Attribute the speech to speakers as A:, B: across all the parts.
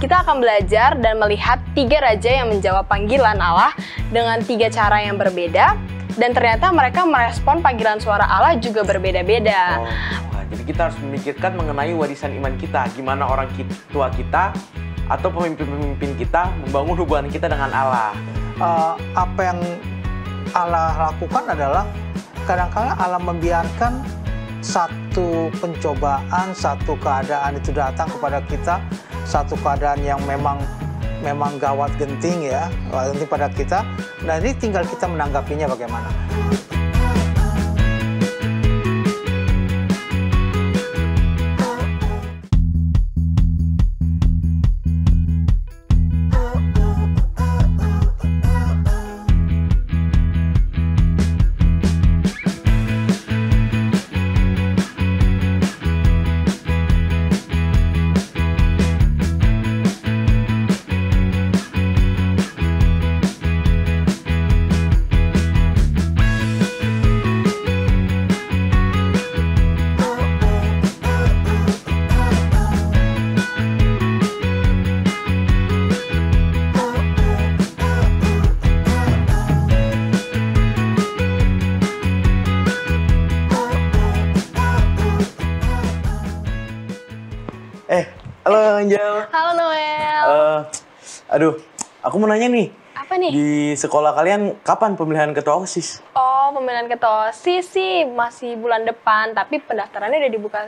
A: kita akan belajar dan melihat 3 raja yang menjawab panggilan Allah dengan 3 cara yang berbeda, dan ternyata mereka merespon panggilan suara Allah juga berbeda-beda.
B: Jadi kita harus memikirkan mengenai warisan iman kita, gimana orang tua kita atau pemimpin-pemimpin kita membangun hubungan kita dengan Allah.
C: Apa yang Allah lakukan adalah kadang-kala Allah membiarkan satu pencobaan, satu keadaan itu datang kepada kita, satu keadaan yang memang gawat genting ya, genting pada kita. Nah ini tinggal kita menanggapinya bagaimana.
B: Halo Angel.
A: Halo Noel.
B: Aduh, aku mau nanya nih.
A: Apa nih?
B: Di sekolah kalian kapan pemilihan ketua OSIS?
A: Oh, pemilihan ketua OSIS sih masih bulan depan, tapi pendaftarannya udah dibuka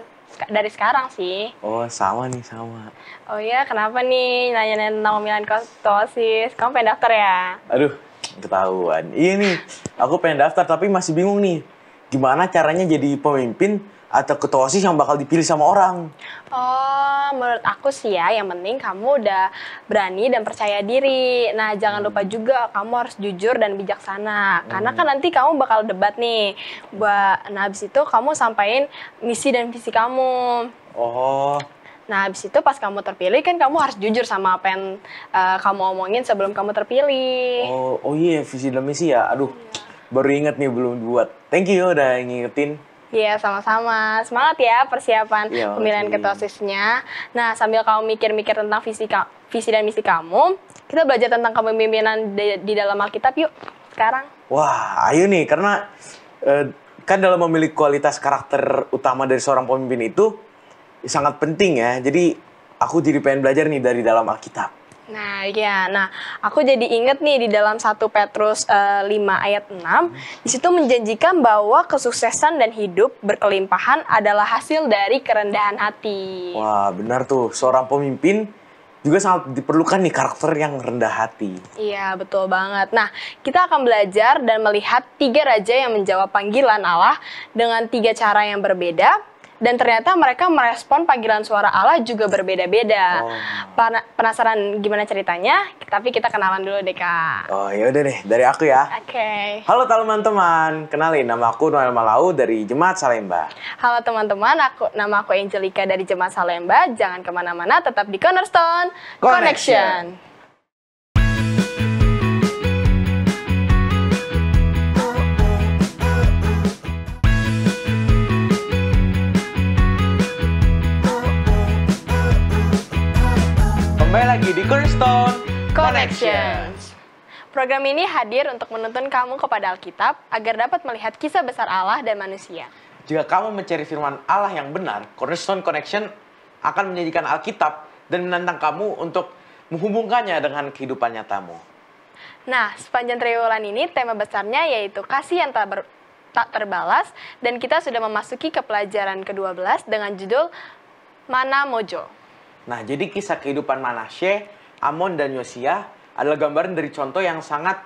A: dari sekarang sih.
B: Oh, sama nih, sama.
A: Oh iya, kenapa nih nanya tentang pemilihan ketua OSIS? Kamu pengen daftar ya?
B: Aduh, ketahuan. Iya nih, aku pengen daftar tapi masih bingung nih. Gimana caranya jadi pemimpin atau ketua OSIS yang bakal dipilih sama orang?
A: Oh, menurut aku sih ya, yang penting kamu udah berani dan percaya diri. Nah, jangan lupa juga kamu harus jujur dan bijaksana. Karena kan nanti kamu bakal debat nih. Nah, habis itu kamu sampaikan misi dan visi kamu.
B: Oh.
A: Nah, habis itu pas kamu terpilih kan kamu harus jujur sama apa yang kamu omongin sebelum kamu terpilih.
B: Oh iya, visi dan misi ya. Aduh, baru inget nih, belum buat. Thank you udah ngingetin.
A: Iya, sama-sama. Semangat ya persiapan pemilihan ketua OSIS-nya. Nah, sambil kamu mikir-mikir tentang visi dan misi kamu, kita belajar tentang kepemimpinan di dalam Alkitab yuk sekarang.
B: Wah, ayo nih, karena kan dalam memiliki kualitas karakter utama dari seorang pemimpin itu sangat penting ya. Jadi aku jadi pengen belajar nih dari dalam Alkitab.
A: Nah, ya. Nah, aku jadi inget nih di dalam 1 Petrus 5 ayat 6, di situ menjanjikan bahwa kesuksesan dan hidup berkelimpahan adalah hasil dari kerendahan hati.
B: Wah, benar tuh. Seorang pemimpin juga sangat diperlukan nih karakter yang rendah hati.
A: Iya, betul banget. Nah, kita akan belajar dan melihat 3 raja yang menjawab panggilan Allah dengan 3 cara yang berbeda. Dan ternyata mereka merespon panggilan suara Allah juga berbeda-beda. Penasaran gimana ceritanya? Tapi kita kenalan dulu deh, Kak.
B: Oh, yaudah deh, dari aku ya.
A: Oke.
B: Halo teman-teman, kenalin nama aku Noel Malau dari Jemaat Salemba.
A: Halo teman-teman, nama aku Angelica dari Jemaat Salemba. Jangan kemana-mana, tetap di Cornerstone Connection.
B: Kembali lagi di Cornerstone
A: Connections. Program ini hadir untuk menuntun kamu kepada Alkitab agar dapat melihat kisah besar Allah dan manusia.
B: Jika kamu mencari firman Allah yang benar, Cornerstone Connection akan menyajikan Alkitab dan menantang kamu untuk menghubungkannya dengan kehidupan nyatamu.
A: Nah, sepanjang triwulan ini tema besarnya yaitu kasih yang tak terbalas, dan kita sudah memasuki ke pelajaran ke-12 dengan judul Mana Mojo.
B: Nah, jadi kisah kehidupan Manasye, Amon, dan Yosia adalah gambaran dari contoh yang sangat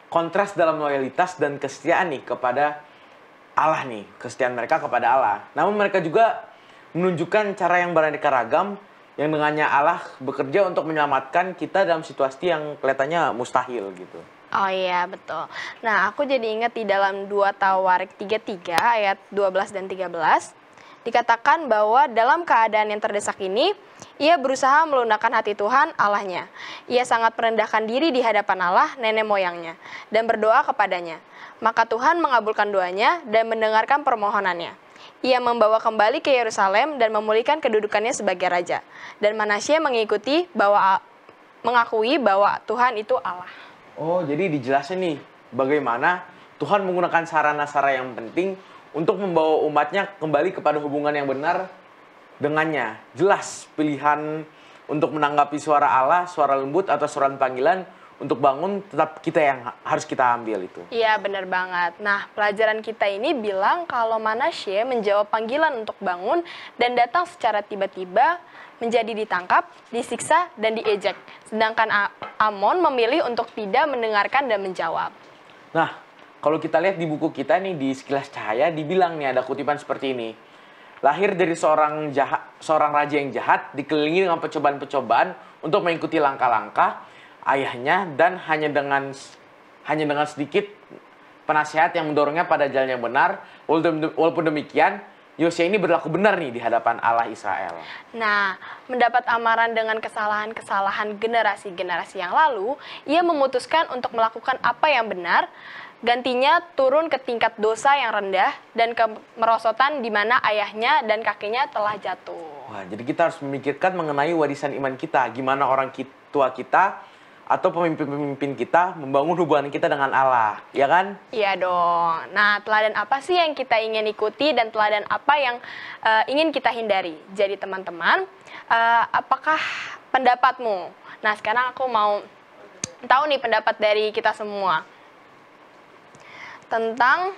B: kontras dalam loyalitas dan kesetiaan nih kepada Allah nih, kesetiaan mereka kepada Allah. Namun mereka juga menunjukkan cara yang beraneka ragam yang dengannya Allah bekerja untuk menyelamatkan kita dalam situasi yang kelihatannya mustahil gitu.
A: Oh iya, betul. Nah, aku jadi ingat di dalam 2 Tawarik 3:3 ayat 12 dan 13. Dikatakan bahwa dalam keadaan yang terdesak ini, ia berusaha melunakkan hati Tuhan Allahnya. Ia sangat merendahkan diri di hadapan Allah, nenek moyangnya, dan berdoa kepadanya. Maka Tuhan mengabulkan doanya dan mendengarkan permohonannya. Ia membawa kembali ke Yerusalem dan memulihkan kedudukannya sebagai raja. Dan Manasye mengakui bahwa Tuhan itu Allah.
B: Oh, jadi dijelasin nih bagaimana Tuhan menggunakan sarana-sarana yang penting untuk membawa umatnya kembali kepada hubungan yang benar dengannya. Jelas pilihan untuk menanggapi suara Allah, suara lembut atau suara panggilan untuk bangun tetap kita yang harus kita ambil itu.
A: Iya, benar banget. Nah, pelajaran kita ini bilang kalau Manasye menjawab panggilan untuk bangun dan datang secara tiba-tiba, menjadi ditangkap, disiksa, dan diejek. Sedangkan Amon memilih untuk tidak mendengarkan dan menjawab.
B: Nah, kalau kita lihat di buku kita nih di Sekilas Cahaya dibilang nih ada kutipan seperti ini. Lahir dari seorang raja yang jahat, dikelilingi dengan percobaan-percobaan untuk mengikuti langkah-langkah ayahnya dan hanya dengan sedikit penasehat yang mendorongnya pada jalan yang benar. Walaupun demikian, Yosia ini berlaku benar nih di hadapan Allah Israel.
A: Nah, mendapat amaran dengan kesalahan-kesalahan generasi-generasi yang lalu, ia memutuskan untuk melakukan apa yang benar, gantinya turun ke tingkat dosa yang rendah dan kemerosotan di mana ayahnya dan kakeknya telah jatuh.
B: Wah, jadi kita harus memikirkan mengenai warisan iman kita, gimana orang tua kita atau pemimpin-pemimpin kita membangun hubungan kita dengan Allah, ya kan?
A: Iya dong. Nah, teladan apa sih yang kita ingin ikuti dan teladan apa yang ingin kita hindari? Jadi teman-teman, apakah pendapatmu? Nah, sekarang aku mau tahu nih pendapat dari kita semua. Tentang,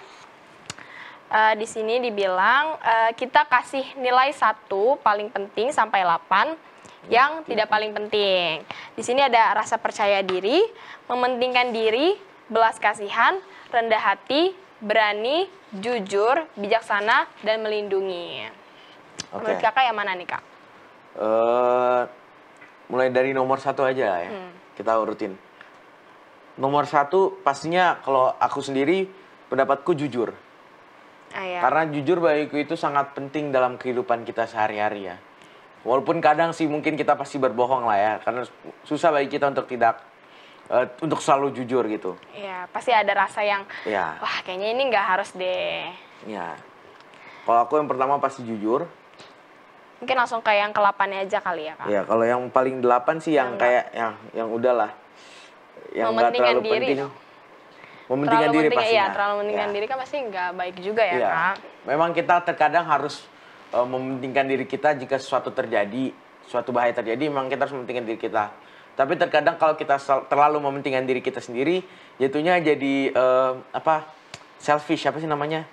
A: di sini dibilang kita kasih nilai 1 paling penting sampai 8. Yang tidak paling penting. Di sini ada rasa percaya diri, mementingkan diri, belas kasihan, rendah hati, berani, jujur, bijaksana, dan melindungi. Menurut kakak yang mana nih, Kak?
B: Mulai dari nomor 1 aja ya. Kita urutin. Nomor 1 pastinya kalau aku sendiri pendapatku jujur.
A: Ya.
B: Karena jujur bagiku itu sangat penting dalam kehidupan kita sehari-hari ya. Walaupun kadang sih mungkin kita pasti berbohong lah ya, karena susah bagi kita untuk untuk selalu jujur gitu.
A: Iya, pasti ada rasa yang, wah kayaknya ini nggak harus deh.
B: Iya. Kalau aku yang pertama pasti jujur.
A: Mungkin langsung kayak yang ke-8 aja kali ya, Kak?
B: Iya, kalau yang paling 8 sih yang kayak yang udahlah. Yang nggak terlalu penting. Mementingkan diri pastinya.
A: Iya, terlalu mementingkan diri kan pasti nggak baik juga ya, Kak?
B: Memang kita terkadang harus mementingkan diri kita jika sesuatu terjadi, suatu bahaya terjadi, memang kita harus mementingkan diri kita. Tapi terkadang kalau kita terlalu mementingkan diri kita sendiri, jatuhnya jadi selfish, apa sih namanya?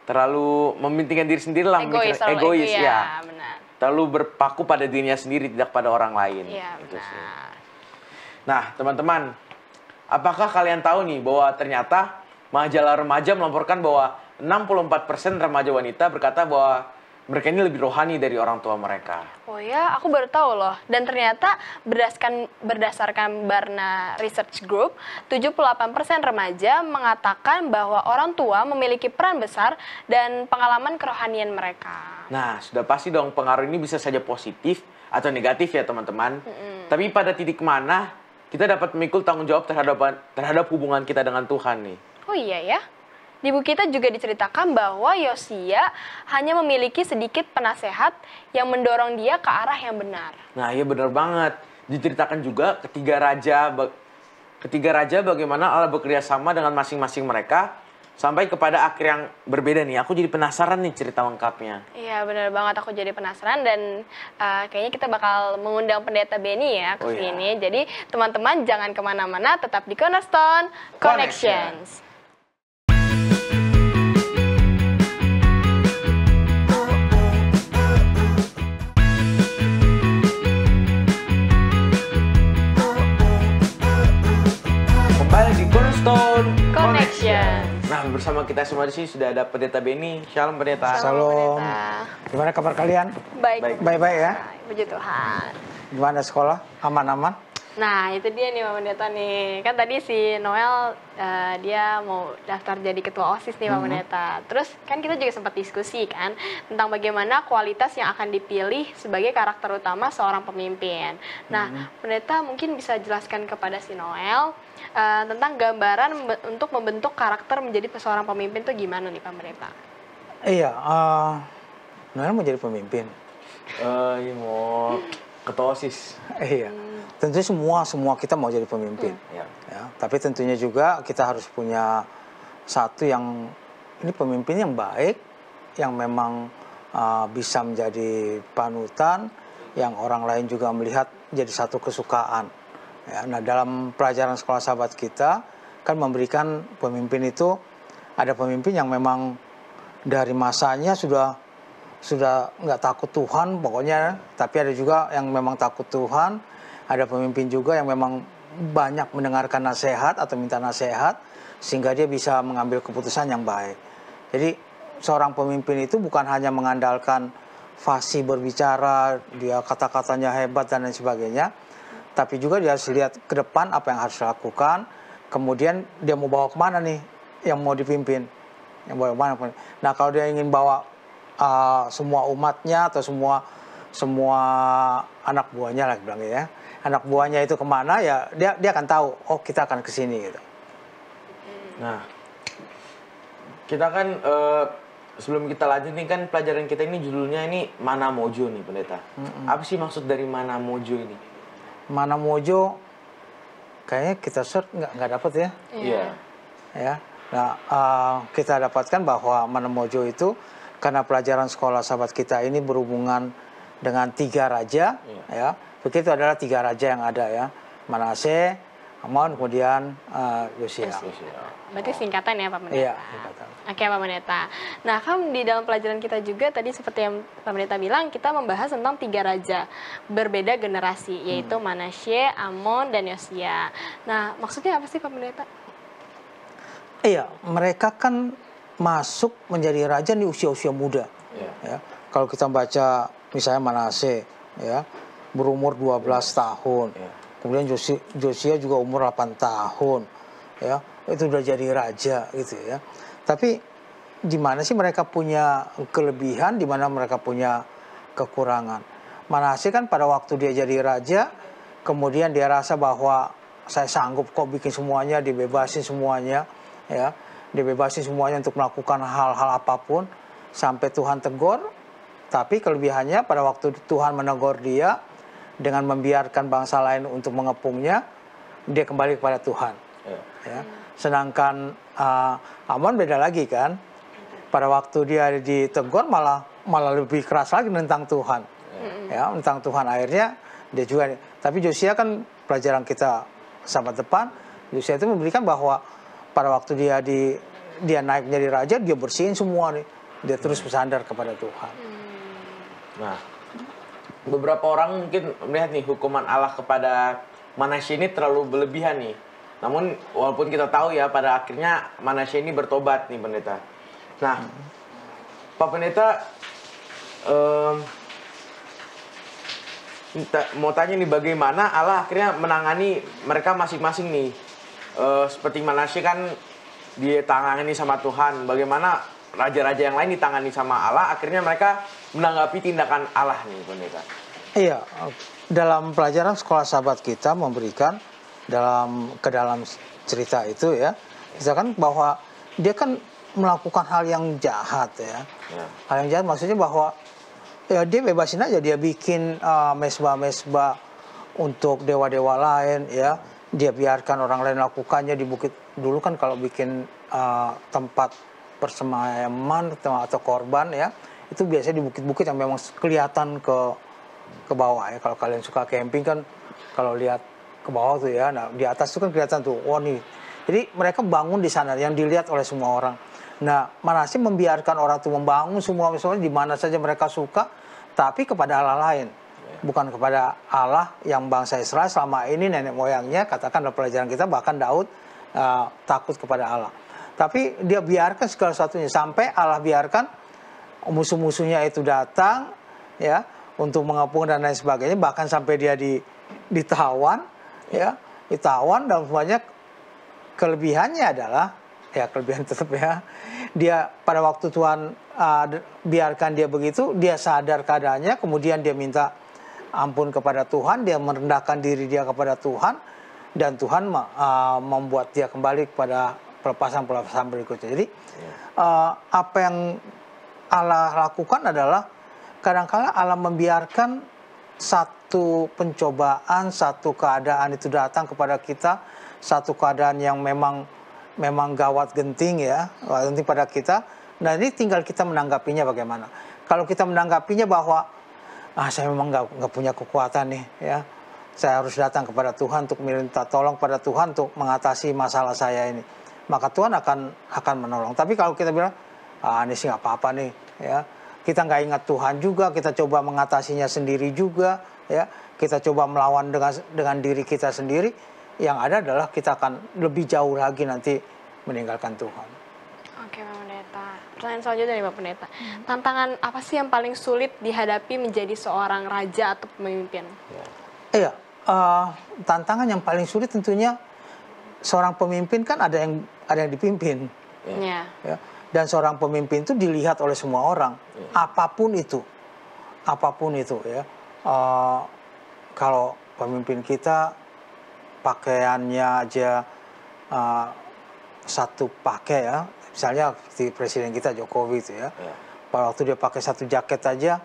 B: Terlalu mementingkan diri sendiri lah, egois ya.
A: Benar.
B: Terlalu berpaku pada dirinya sendiri, tidak pada orang lain.
A: Iya,
B: gitu
A: benar.
B: sih. Nah, teman-teman, apakah kalian tahu nih bahwa ternyata majalah remaja melaporkan bahwa 64% remaja wanita berkata bahwa mereka ini lebih rohani dari orang tua mereka.
A: Oh ya, aku baru tahu loh. Dan ternyata berdasarkan Barna Research Group, 78% remaja mengatakan bahwa orang tua memiliki peran besar dan pengalaman kerohanian mereka.
B: Nah, sudah pasti dong pengaruh ini bisa saja positif atau negatif ya teman-teman. Tapi pada titik mana kita dapat memikul tanggung jawab terhadap hubungan kita dengan Tuhan nih.
A: Oh iya ya. Di buku kita juga diceritakan bahwa Yosia hanya memiliki sedikit penasehat yang mendorong dia ke arah yang benar.
B: Nah, iya benar banget. Diceritakan juga ketiga raja bagaimana Allah bekerja sama dengan masing-masing mereka sampai kepada akhir yang berbeda nih. Aku jadi penasaran nih cerita lengkapnya.
A: Iya benar banget, aku jadi penasaran dan kayaknya kita bakal mengundang Pendeta Benny ya ke sini. Jadi teman-teman jangan kemana-mana, tetap di Cornerstone Connections.
B: Di Cornerstone
A: Connection.
B: Nah, bersama kita semua di sini sudah ada Pendeta Benny. Shalom Pendeta.
C: Shalom. Gimana kabar kalian?
A: Baik.
C: Baik-baik ya?
A: Puji Tuhan.
C: Gimana sekolah? Aman-aman?
A: Nah, itu dia nih Pak Pendeta nih. Kan tadi si Noel dia mau daftar jadi ketua OSIS nih Pak Pendeta. Terus kan kita juga sempat diskusi kan tentang bagaimana kualitas yang akan dipilih sebagai karakter utama seorang pemimpin. Nah, Pendeta mungkin bisa jelaskan kepada si Noel tentang gambaran untuk membentuk karakter menjadi seorang pemimpin itu gimana nih Pak Pendeta?
C: Iya, sebenarnya menjadi pemimpin.
B: Iya mau ketua OSIS.
C: Iya, tentunya semua kita mau jadi pemimpin.
B: Ya.
C: Ya, tapi tentunya juga kita harus punya satu yang ini pemimpin yang baik, yang memang bisa menjadi panutan, yang orang lain juga melihat jadi satu kesukaan. Ya, nah dalam pelajaran sekolah sahabat kita kan memberikan pemimpin itu, ada pemimpin yang memang dari masanya sudah nggak takut Tuhan pokoknya, tapi ada juga yang memang takut Tuhan, ada pemimpin juga yang memang banyak mendengarkan nasihat atau minta nasihat sehingga dia bisa mengambil keputusan yang baik. Jadi seorang pemimpin itu bukan hanya mengandalkan fasih berbicara, dia kata-katanya hebat dan lain sebagainya, tapi juga dia harus lihat ke depan apa yang harus dilakukan, kemudian dia mau bawa kemana nih yang mau dipimpin, yang bawa kemana. Nah kalau dia ingin bawa semua umatnya atau semua anak buahnya lah bilang ya, anak buahnya itu kemana ya dia akan tahu, oh kita akan ke sini gitu.
B: Nah, kita kan sebelum kita lanjut nih kan pelajaran kita ini judulnya ini Mana Mojo nih pendeta. Apa sih maksud dari Mana Mojo ini?
C: Mana Mojo kayaknya kita search nggak dapat ya.
B: Iya.
C: Ya. Nah, kita dapatkan bahwa Mana Mojo itu karena pelajaran sekolah sahabat kita ini berhubungan dengan 3 raja, ya. Begitu adalah 3 raja yang ada ya, Manase, Amon, kemudian Yosia.
A: Berarti singkatan ya Pak Pendeta?
C: Iya, singkatan.
A: Oke Pak Pendeta. Nah kan di dalam pelajaran kita juga tadi seperti yang Pak Pendeta bilang, kita membahas tentang 3 raja berbeda generasi, yaitu Manasye, Amon, dan Yosia. Nah maksudnya apa sih Pak Pendeta?
C: Iya, mereka kan masuk menjadi raja di usia-usia muda. Ya. Kalau kita baca misalnya Manase, ya, berumur 12 tahun. Kemudian Yosia juga umur 8 tahun. Ya, itu udah jadi raja gitu ya. Tapi di mana sih mereka punya kelebihan, di mana mereka punya kekurangan? Manase kan pada waktu dia jadi raja, kemudian dia rasa bahwa saya sanggup kok bikin semuanya, dibebasin semuanya, ya. Dibebasin semuanya untuk melakukan hal-hal apapun sampai Tuhan tegur. Tapi kelebihannya pada waktu Tuhan menegur dia dengan membiarkan bangsa lain untuk mengepungnya, dia kembali kepada Tuhan. Ya. Sedangkan Amon beda lagi kan. Pada waktu dia ditegur malah lebih keras lagi tentang Tuhan. Ya, tentang Tuhan akhirnya dia juga. Tapi Yosia kan pelajaran kita sahabat depan, Yosia itu memberikan bahwa pada waktu dia naik menjadi raja, dia bersihin semua nih. Dia terus bersandar kepada Tuhan.
B: Nah, beberapa orang mungkin melihat nih hukuman Allah kepada Manasye ini terlalu berlebihan nih. Namun walaupun kita tahu ya pada akhirnya Manasye ini bertobat nih pendeta. Nah, Pak Pendeta mau tanya nih bagaimana Allah akhirnya menangani mereka masing-masing nih. Seperti Manasye kan ditangani sama Tuhan, bagaimana raja-raja yang lain ditangani sama Allah, akhirnya mereka menanggapi tindakan Allah nih pendeta.
C: Iya, dalam pelajaran sekolah sahabat kita memberikan ke dalam cerita itu ya, misalkan bahwa dia kan melakukan hal yang jahat ya. Hal yang jahat maksudnya bahwa ya dia bebasin aja, dia bikin mesbah-mesbah untuk dewa-dewa lain ya. Dia biarkan orang lain lakukannya di bukit. Dulu kan kalau bikin tempat persemayaman atau korban ya, itu biasanya di bukit-bukit yang memang kelihatan ke bawah ya. Kalau kalian suka camping kan, kalau lihat ke bawah tuh ya, nah di atas itu kan kelihatan tuh, wah nih. Jadi mereka bangun di sana yang dilihat oleh semua orang. Nah, Manasye membiarkan orang itu membangun semua di mana saja mereka suka, tapi kepada Allah lain. Bukan kepada Allah yang bangsa Israel selama ini nenek moyangnya, katakan dalam pelajaran kita, bahkan Daud takut kepada Allah. Tapi dia biarkan segala sesuatunya, sampai Allah biarkan musuh-musuhnya itu datang ya untuk mengepung dan lain sebagainya, bahkan sampai dia ditawan ya, ditawan. Dan semuanya kelebihannya adalah ya, kelebihan tetap ya, dia pada waktu Tuhan biarkan dia begitu, dia sadar keadaannya, kemudian dia minta ampun kepada Tuhan, dia merendahkan diri dia kepada Tuhan, dan Tuhan membuat dia kembali kepada pelepasan berikutnya. Jadi apa yang Allah lakukan adalah kadang-kala Allah membiarkan satu pencobaan, satu keadaan itu datang kepada kita, satu keadaan yang memang gawat genting ya, genting pada kita. Nah ini tinggal kita menanggapinya bagaimana. Kalau kita menanggapinya bahwa saya memang nggak punya kekuatan nih ya, saya harus datang kepada Tuhan untuk minta tolong pada Tuhan untuk mengatasi masalah saya ini, maka Tuhan akan menolong. Tapi kalau kita bilang ini sih nggak apa-apa nih ya, kita nggak ingat Tuhan juga, kita coba mengatasinya sendiri juga ya, kita coba melawan dengan diri kita sendiri, yang ada adalah kita akan lebih jauh lagi nanti meninggalkan Tuhan.
A: Oke Pak Pendeta, pertanyaan selanjutnya nih Pak Pendeta, tantangan apa sih yang paling sulit dihadapi menjadi seorang raja atau pemimpin?
C: Iya, tantangan yang paling sulit tentunya seorang pemimpin kan ada yang dipimpin.
A: Ya.
C: Ya. Dan seorang pemimpin itu dilihat oleh semua orang, apapun itu ya. Kalau pemimpin kita pakaiannya aja satu pakai ya, misalnya di presiden kita Jokowi itu ya, pada waktu dia pakai satu jaket aja,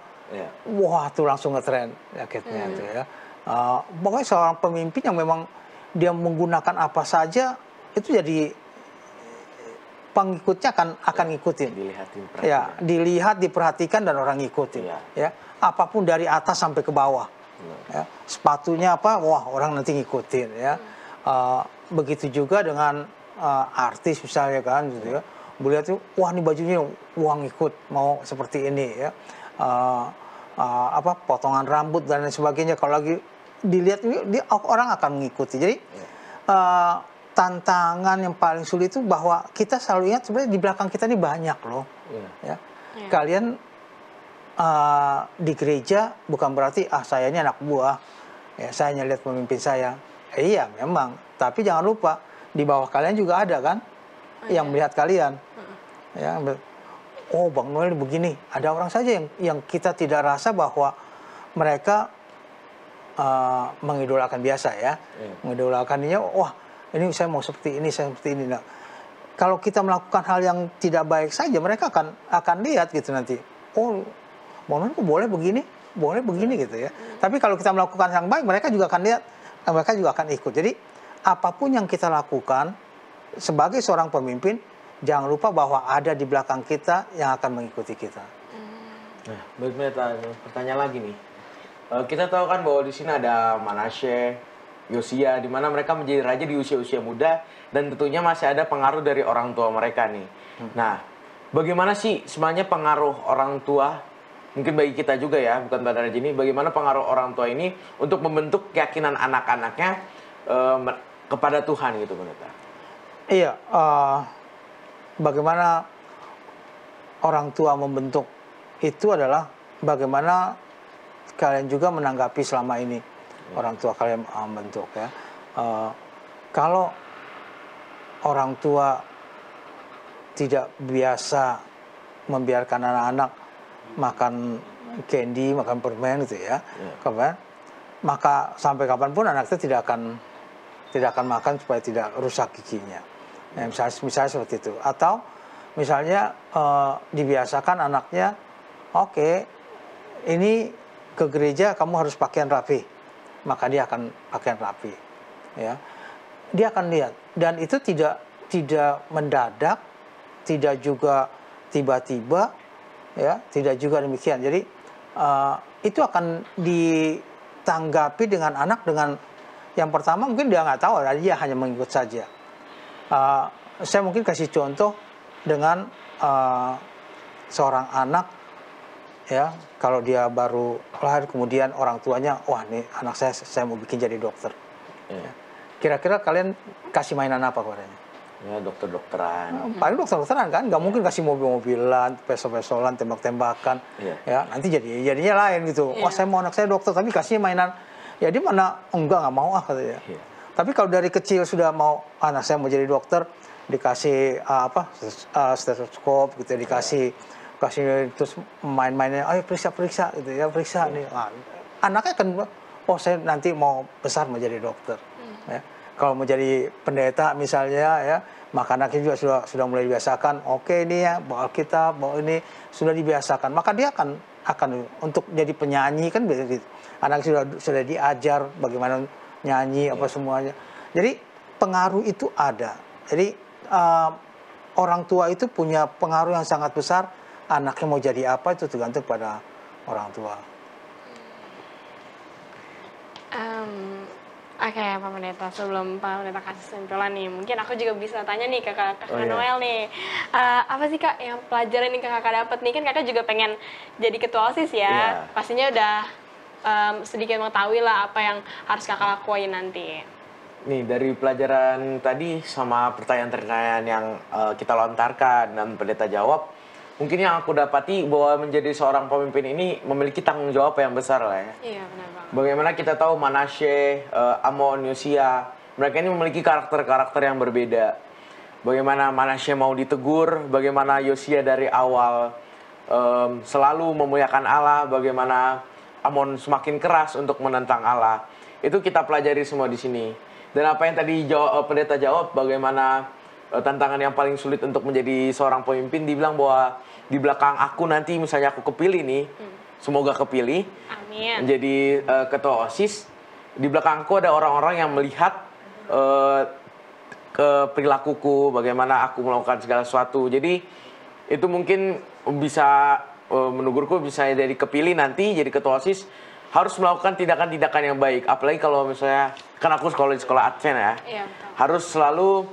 C: wah tuh langsung ngetren jaketnya itu ya. Pokoknya seorang pemimpin yang memang dia menggunakan apa saja itu jadi pengikutnya akan ngikutin. Dilihat, diperhatikan dan orang ngikutin. Ya, apapun dari atas sampai ke bawah. Ya, sepatunya apa, wah orang nanti ngikutin. Ya, begitu juga dengan artis misalnya kan, gitu ya. Melihat tuh, wah ini bajunya, wah ngikut mau seperti ini. Ya, potongan rambut dan lain sebagainya. Kalau lagi dilihat orang akan mengikuti. Jadi tantangan yang paling sulit itu bahwa kita selalu ingat sebenarnya di belakang kita ini banyak loh. Ya. Kalian di gereja bukan berarti saya ini anak buah, ya, saya hanya lihat pemimpin saya. Iya memang, tapi jangan lupa di bawah kalian juga ada kan yang melihat kalian. Ya, oh Bang Noel begini, ada orang saja yang kita tidak rasa bahwa mereka mengidolakan biasa ya, mengidolakannya, wah ini saya mau seperti ini, saya seperti ini. Nah, kalau kita melakukan hal yang tidak baik saja, mereka akan lihat gitu nanti. Oh, Bang kok boleh begini gitu ya. Tapi kalau kita melakukan yang baik, mereka juga akan lihat, mereka juga akan ikut. Jadi apapun yang kita lakukan sebagai seorang pemimpin, jangan lupa bahwa ada di belakang kita yang akan mengikuti kita.
B: Nah, pertanyaan lagi nih. Kita tahu kan bahwa di sini ada Manasye, Yosia, di mana mereka menjadi raja di usia-usia muda dan tentunya masih ada pengaruh dari orang tua mereka nih. Nah, bagaimana sih sebenarnya pengaruh orang tua, mungkin bagi kita juga ya, bukan pada raja ini, bagaimana pengaruh orang tua ini untuk membentuk keyakinan anak-anaknya kepada Tuhan gitu, Pendeta?
C: Iya, bagaimana orang tua membentuk itu adalah bagaimana kalian juga menanggapi selama ini orang tua kalian membentuk ya. Kalau orang tua tidak biasa membiarkan anak-anak makan candy, makan permen gitu ya, maka sampai kapanpun anak itu tidak akan makan supaya tidak rusak giginya. Ya, misalnya seperti itu. Atau misalnya dibiasakan anaknya, oke, ini ke gereja kamu harus pakaian rapi. Maka dia akan pakaian rapi, ya. Dia akan lihat, dan itu tidak mendadak, tidak juga tiba-tiba, ya, tidak juga demikian. Jadi itu akan ditanggapi dengan anak dengan yang pertama mungkin dia nggak tahu, dia hanya mengikut saja. Saya mungkin kasih contoh dengan seorang anak. Ya, kalau dia baru lahir kemudian orang tuanya, wah nih anak saya mau bikin jadi dokter. Ya. Kira-kira kalian kasih mainan apa kepadanya?
B: Ya dokter-dokteran.
C: Paling dokter-dokteran kan, nggak mungkin kasih mobil-mobilan, pesol-pesolan, tembak-tembakan. Ya nanti jadinya lain gitu. Wah saya mau anak saya dokter, tapi kasihnya mainan. Ya dia mana nggak mau katanya. Tapi kalau dari kecil sudah mau anak saya mau jadi dokter, dikasih stetoskop gitu, dikasih terus main-mainnya, ayo periksa gitu ya, periksa nih. Nah, anaknya kan, oh saya nanti mau besar menjadi dokter. Ya. Kalau mau jadi pendeta misalnya ya, maka anaknya juga sudah mulai dibiasakan. Oke, ini ya bawa Alkitab, bawa ini sudah dibiasakan. Maka dia akan untuk jadi penyanyi kan gitu. Anak sudah diajar bagaimana nyanyi apa semuanya. Jadi pengaruh itu ada. Jadi orang tua itu punya pengaruh yang sangat besar. Anaknya mau jadi apa itu tergantung pada orang tua.
A: Oke, Pak Pendeta, sebelum Pak Pendeta kasih kesimpulan nih, mungkin aku juga bisa tanya nih ke Kakak Noel nih. Apa sih Kak yang pelajaran yang Kakak dapat nih? Kan Kakak juga pengen jadi ketua OSIS ya. Pastinya udah sedikit mengetahui lah apa yang harus Kakak lakuin nanti.
B: Nih, dari pelajaran tadi sama pertanyaan-pertanyaan yang kita lontarkan dan pendeta jawab, mungkin yang aku dapati bahwa menjadi seorang pemimpin ini memiliki tanggung jawab yang besar lah ya.
A: Iya, benar banget.
B: Bagaimana kita tahu Manasye, Amon, Yosia, mereka ini memiliki karakter-karakter yang berbeda. Bagaimana Manasye mau ditegur, bagaimana Yosia dari awal selalu memuliakan Allah, bagaimana Amon semakin keras untuk menentang Allah. Itu kita pelajari semua di sini. Dan apa yang tadi pendeta jawab, bagaimana tantangan yang paling sulit untuk menjadi seorang pemimpin, dibilang bahwa di belakang aku nanti misalnya aku kepilih nih, semoga kepilih,
A: amin,
B: menjadi ketua OSIS, di belakangku ada orang-orang yang melihat ke perilakuku, bagaimana aku melakukan segala sesuatu. Jadi itu mungkin bisa menegurku, bisa jadi kepilih nanti jadi ketua OSIS, harus melakukan tindakan-tindakan yang baik. Apalagi kalau misalnya, kan aku sekolah di sekolah Advent ya, harus selalu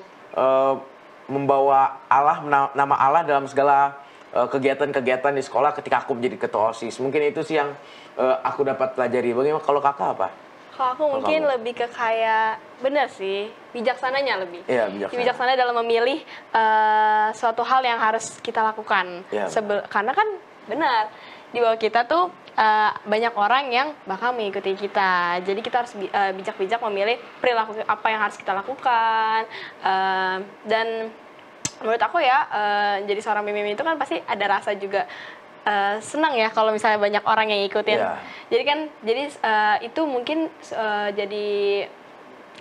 B: membawa Allah, nama Allah dalam segala kegiatan-kegiatan di sekolah ketika aku menjadi ketua OSIS. Mungkin itu sih yang aku dapat pelajari. Bagaimana kalau kakak apa?
A: Kalau aku mungkin lebih ke kayak, benar sih, bijaksananya lebih.
B: Iya,
A: bijaksana dalam memilih suatu hal yang harus kita lakukan.
B: Ya,
A: karena kan benar, di bawah kita tuh banyak orang yang bakal mengikuti kita. Jadi kita harus bijak-bijak memilih perilaku apa yang harus kita lakukan. Dan menurut aku ya, jadi seorang pemimpin itu kan pasti ada rasa juga senang ya kalau misalnya banyak orang yang ngikutin. Jadi kan, itu mungkin jadi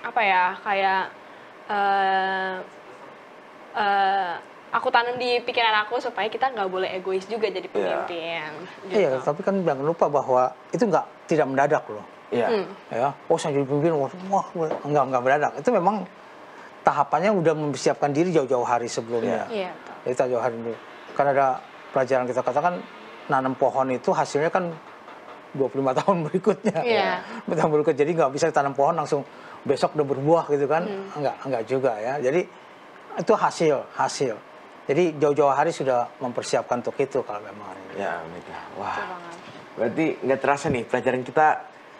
A: apa ya, kayak aku tanam di pikiran aku supaya kita nggak boleh egois juga jadi pemimpin. Gitu.
C: Iya, tapi kan jangan lupa bahwa itu tidak mendadak loh.
B: Iya.
C: Ya, saya jadi pemimpin, wah nggak mendadak. Itu memang tahapannya udah mempersiapkan diri jauh-jauh hari sebelumnya.
A: Iya.
C: Jadi jauh hari dulu. Kan ada pelajaran kita katakan nanam pohon itu hasilnya kan 25 tahun berikutnya. Tahun berikutnya. Jadi nggak bisa tanam pohon langsung besok udah berbuah gitu kan. Enggak juga ya. Jadi itu hasil. Jadi jauh-jauh hari sudah mempersiapkan untuk itu kalau memang hari ini.
B: Ya, wah. Berarti nggak terasa nih pelajaran kita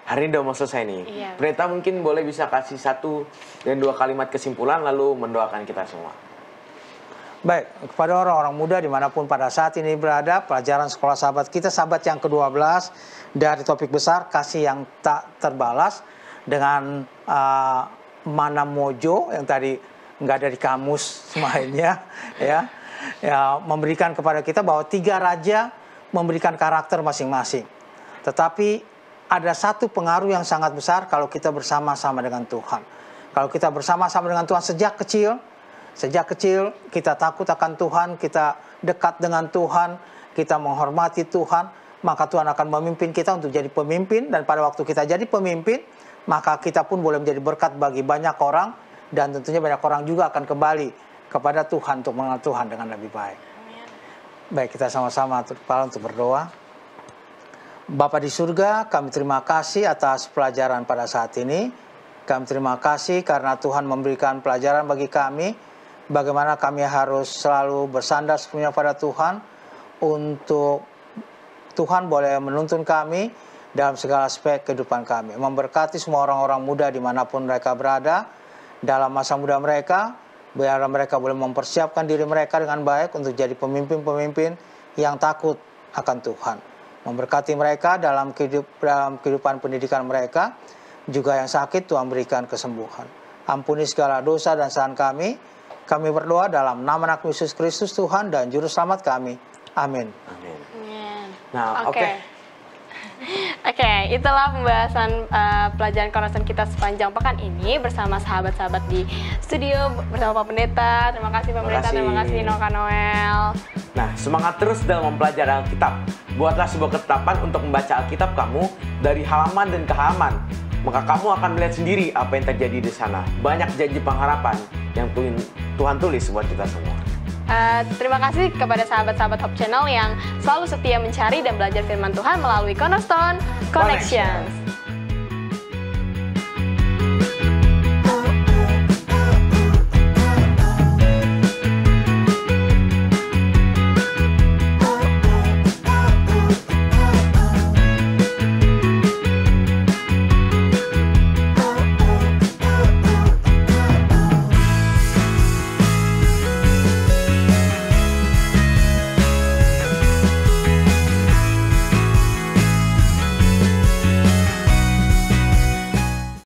B: hari ini udah mau selesai nih. Pendeta mungkin boleh bisa kasih 1 dan 2 kalimat kesimpulan lalu mendoakan kita semua.
C: Baik, kepada orang-orang muda dimanapun pada saat ini berada, pelajaran sekolah sahabat kita, sahabat yang ke-12 dari topik besar, kasih yang tak terbalas, dengan mana mojo yang tadi nggak ada di kamus mainnya, ya, memberikan kepada kita bahwa 3 raja memberikan karakter masing-masing. Tetapi ada satu pengaruh yang sangat besar kalau kita bersama-sama dengan Tuhan. Kalau kita bersama-sama dengan Tuhan sejak kecil kita takut akan Tuhan, kita dekat dengan Tuhan, kita menghormati Tuhan, maka Tuhan akan memimpin kita untuk jadi pemimpin. Dan pada waktu kita jadi pemimpin, maka kita pun boleh menjadi berkat bagi banyak orang. Dan tentunya banyak orang juga akan kembali kepada Tuhan untuk mengenal Tuhan dengan lebih baik. Baik, kita sama-sama untuk berdoa. Bapa di surga, kami terima kasih atas pelajaran pada saat ini. Kami terima kasih karena Tuhan memberikan pelajaran bagi kami, bagaimana kami harus selalu bersandar sepenuhnya pada Tuhan, untuk Tuhan boleh menuntun kami dalam segala aspek kehidupan kami. Memberkati semua orang-orang muda dimanapun mereka berada, dalam masa muda mereka, biar mereka boleh mempersiapkan diri mereka dengan baik untuk jadi pemimpin-pemimpin yang takut akan Tuhan. Memberkati mereka dalam kehidupan pendidikan mereka, juga yang sakit Tuhan berikan kesembuhan. Ampuni segala dosa dan kesalahan kami. Kami berdoa dalam nama Anak Yesus Kristus Tuhan dan Juru Selamat kami. Amin.
B: Nah, oke.
A: Oke, itulah pembahasan pelajaran Cornerstone kita sepanjang pekan ini bersama sahabat-sahabat di studio bersama Pak Pendeta. Terima kasih Pak Pendeta, terima kasih Noka Noel.
B: Nah, semangat terus dalam mempelajari Alkitab. Buatlah sebuah ketetapan untuk membaca Alkitab kamu dari halaman dan ke halaman. Maka kamu akan melihat sendiri apa yang terjadi di sana. Banyak janji pengharapan yang Tuhan tulis buat kita semua.
A: Terima kasih kepada sahabat-sahabat Hope Channel yang selalu setia mencari dan belajar firman Tuhan melalui Cornerstone Connections.